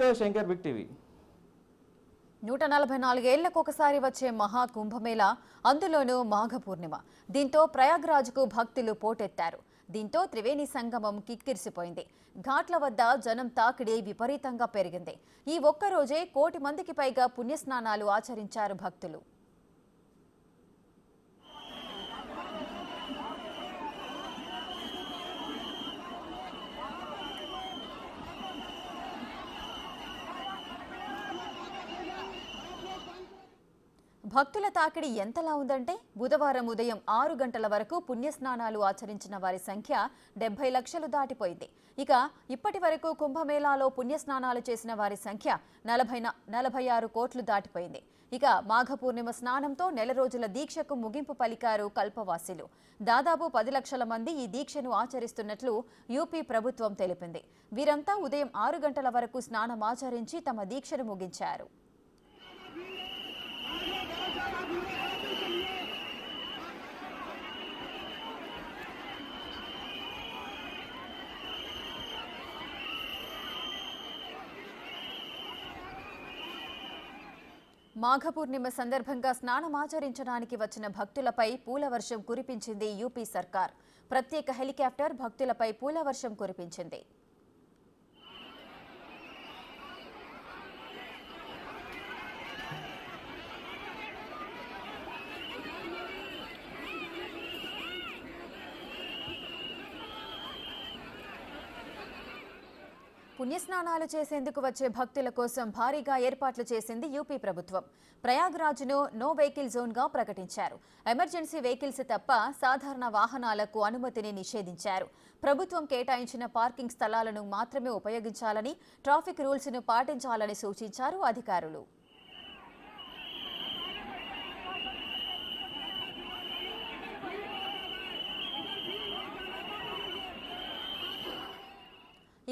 Shankar big TV. 144 ఏళ్లకు ఒకసారి వచ్చే మహా కుంభమేళా, అందులోనూ మాఘ పూర్ణిమ. దీంతో ప్రయాగ్రాజ్కు భక్తులు పోటెత్తారు. దీంతో త్రివేణి సంగమం కిక్కిరిసిపోయింది. ఘాట్ల వద్ద జనం తాకిడి విపరీతంగా పెరిగింది. ఈ ఒక్కరోజే 1 కోటి మందికి పైగా పుణ్యస్నానాలు ఆచరించారు భక్తులు. భక్తుల తాకిడి ఎంతలా ఉందంటే, బుధవారం ఉదయం 6 గంటల వరకు పుణ్యస్నానాలు ఆచరించిన వారి సంఖ్య 70 లక్షలు దాటిపోయింది. ఇక ఇప్పటి వరకు కుంభమేళాలో పుణ్యస్నానాలు చేసిన వారి సంఖ్య 46 కోట్లు దాటిపోయింది. ఇక మాఘ పూర్ణిమ స్నానంతో నెల రోజుల దీక్షకు ముగింపు పలికారు కల్పవాసీలు. దాదాపు 10 లక్షల మంది ఈ దీక్షను ఆచరిస్తున్నట్లు యూపీ ప్రభుత్వం తెలిపింది. వీరంతా ఉదయం 6 గంటల వరకు స్నానమాచరించి తమ దీక్షను ముగించారు. మాఘ పూర్ణిమ సందర్భంగా స్నానమాచరించడానికి వచ్చిన భక్తులపై పూలవర్షం కురిపించింది యూపీ సర్కార్. ప్రత్యేక హెలికాప్టర్ భక్తులపై పూలవర్షం కురిపించింది. పుణ్యస్నానాలు చేసేందుకు వచ్చే భక్తుల కోసం భారీగా ఏర్పాట్లు చేసింది యూపీ ప్రభుత్వం. ప్రయాగ్రాజ్ను నో వెహికల్ జోన్గా ప్రకటించారు. ఎమర్జెన్సీ వెహికల్స్ తప్ప సాధారణ వాహనాలకు అనుమతిని నిషేధించారు. ప్రభుత్వం కేటాయించిన పార్కింగ్ స్థలాలను మాత్రమే ఉపయోగించాలని, ట్రాఫిక్ రూల్స్ను పాటించాలని సూచించారు అధికారులు.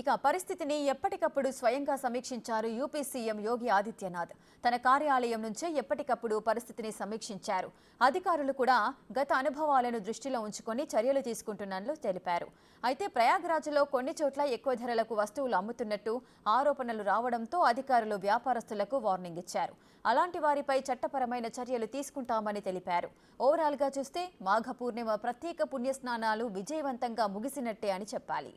ఇక పరిస్థితిని ఎప్పటికప్పుడు స్వయంగా సమీక్షించారు యూపీ సీఎం యోగి ఆదిత్యనాథ్. తన కార్యాలయం నుంచే ఎప్పటికప్పుడు పరిస్థితిని సమీక్షించారు. అధికారులు కూడా గత అనుభవాలను దృష్టిలో ఉంచుకొని చర్యలు తీసుకుంటున్నట్లు తెలిపారు. అయితే ప్రయాగ్రాజ్లో కొన్ని చోట్ల ఎక్కువ ధరలకు వస్తువులు అమ్ముతున్నట్టు ఆరోపణలు రావడంతో అధికారులు వ్యాపారస్తులకు వార్నింగ్ ఇచ్చారు. అలాంటి వారిపై చట్టపరమైన చర్యలు తీసుకుంటామని తెలిపారు. ఓవరాల్గా చూస్తే మాఘ పూర్ణిమ ప్రత్యేక పుణ్యస్నానాలు విజయవంతంగా ముగిసినట్టే అని చెప్పాలి.